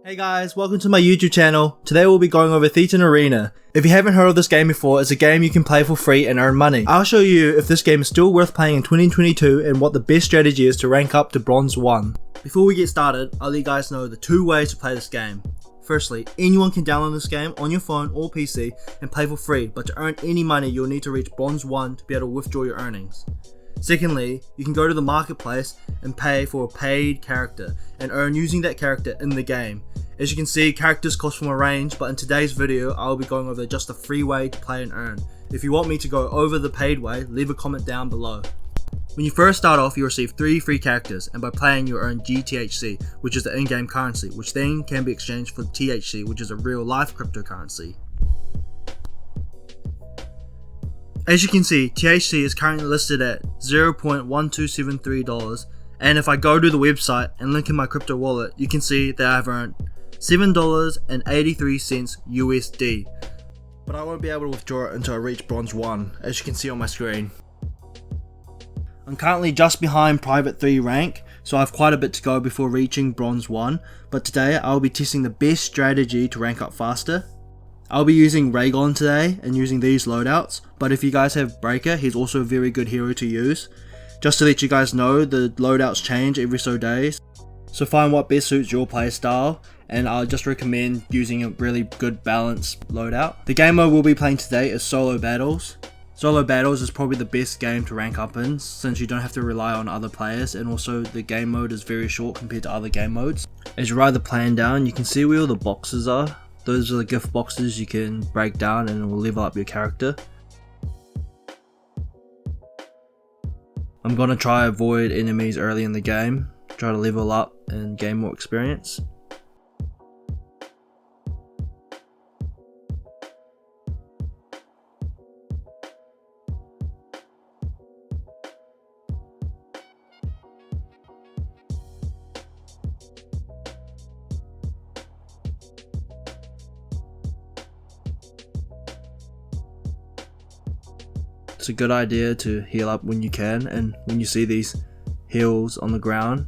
Hey guys, welcome to my YouTube channel. Today we'll be going over Thetan Arena. If you haven't heard of this game before, it's a game you can play for free and earn money. I'll show you if this game is still worth playing in 2022 and what the best strategy is to rank up to Bronze 1. Before we get started, I'll let you guys know the two ways to play this game. Firstly, anyone can download this game on your phone or PC and play for free, but to earn any money you'll need to reach Bronze 1 to be able to withdraw your earnings. Secondly, you can go to the marketplace and pay for a paid character and earn using that character in the game. As you can see, characters cost from a range, but in today's video I'll be going over just a free way to play and earn. If you want me to go over the paid way, leave a comment down below. When you first start off, you receive 3 free characters, and by playing you earn gTHC, which is the in-game currency, which then can be exchanged for THC, which is a real life cryptocurrency. As you can see, THC is currently listed at $0.1273, and if I go to the website and link in my crypto wallet, you can see that I've earned $7.83 USD, but I won't be able to withdraw it until I reach Bronze 1, as you can see on my screen. I'm currently just behind Private 3 rank, so I have quite a bit to go before reaching Bronze 1, but today I'll be testing the best strategy to rank up faster. I'll be using Raygon today and using these loadouts, but if you guys have Breaker, he's also a very good hero to use. Just to let you guys know, the loadouts change every so days, so find what best suits your playstyle, and I'll just recommend using a really good balanced loadout. The game mode we'll be playing today is Solo Battles. Solo Battles is probably the best game to rank up in, since you don't have to rely on other players, and also the game mode is very short compared to other game modes. As you ride the plane down, you can see where all the boxes are. Those are the gift boxes you can break down and it will level up your character. I'm gonna try avoid enemies early in the game, try to level up and gain more experience. It's a good idea to heal up when you can, and when you see these heals on the ground,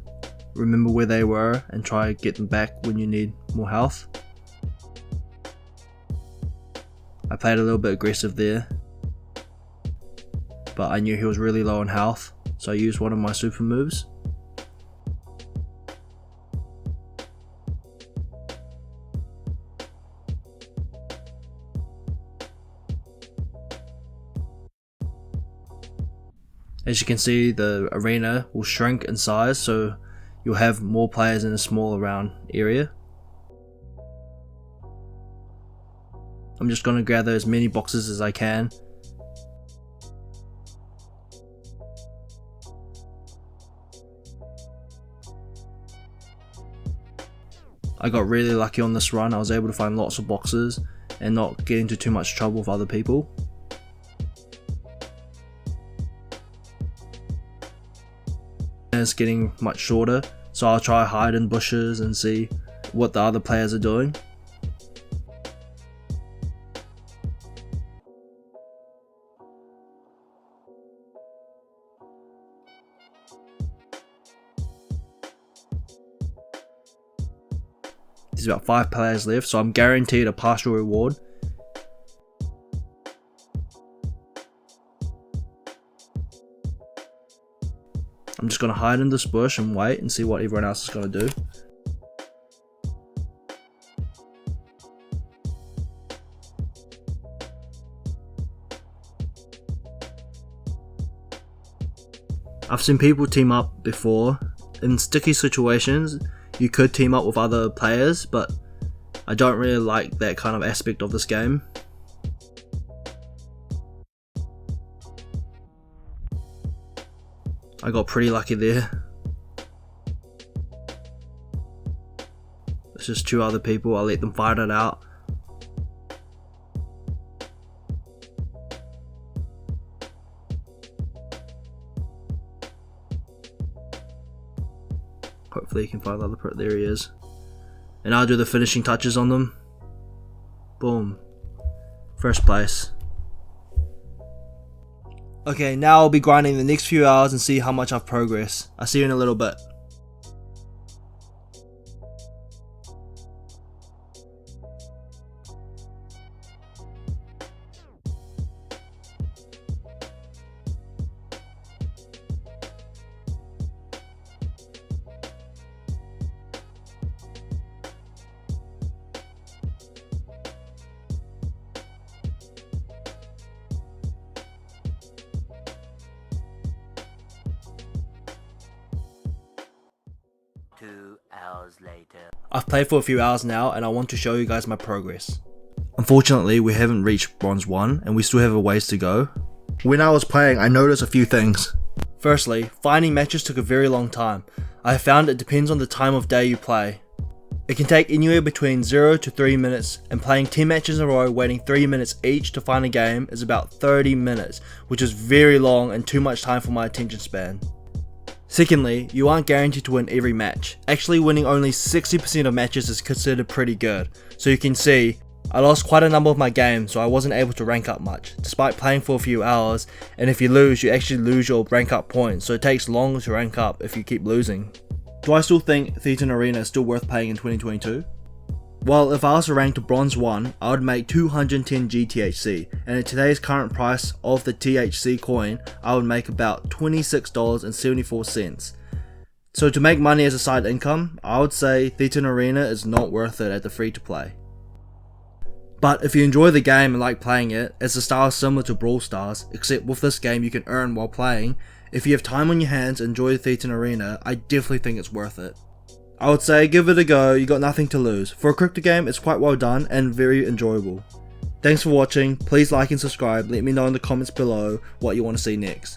remember where they were and try to get them back when you need more health. I played a little bit aggressive there, but I knew he was really low on health, so I used one of my super moves. As you can see, the arena will shrink in size, so you'll have more players in a small round area. I'm just going to gather as many boxes as I can. I got really lucky on this run. I was able to find lots of boxes and not get into too much trouble with other people. It's getting much shorter, so I'll try hide in bushes and see what the other players are doing. There's about 5 players left, so I'm guaranteed a partial reward. I'm just going to hide in this bush and wait and see what everyone else is going to do. I've seen people team up before. In sticky situations, you could team up with other players, but I don't really like that kind of aspect of this game. I got pretty lucky there. It's just 2 other people, I'll let them fight it out. Hopefully you can find the other part. There he is. And I'll do the finishing touches on them. Boom. First place. Okay, now I'll be grinding the next few hours and see how much I've progressed. I'll see you in a little bit. I've played for a few hours now and I want to show you guys my progress. Unfortunately, we haven't reached bronze 1 and we still have a ways to go. When I was playing, I noticed a few things. Firstly, finding matches took a very long time. I have found it depends on the time of day you play. It can take anywhere between 0 to 3 minutes, and playing 10 matches in a row waiting 3 minutes each to find a game is about 30 minutes, which is very long and too much time for my attention span. Secondly, you aren't guaranteed to win every match. Actually, winning only 60% of matches is considered pretty good. So you can see, I lost quite a number of my games, so I wasn't able to rank up much, despite playing for a few hours, and if you lose, you actually lose your rank up points, so it takes longer to rank up if you keep losing. Do I still think Thetan Arena is still worth playing in 2022? Well, if I was to rank to bronze 1, I would make 210 gTHC, and at today's current price of the THC coin, I would make about $26.74. So to make money as a side income, I would say Thetan Arena is not worth it at the free to play. But if you enjoy the game and like playing it, as the style is similar to Brawl Stars, except with this game you can earn while playing, if you have time on your hands and enjoy the Thetan Arena, I definitely think it's worth it. I would say give it a go, you got nothing to lose. For a crypto game, it's quite well done and very enjoyable. Thanks for watching, please like and subscribe, let me know in the comments below what you want to see next.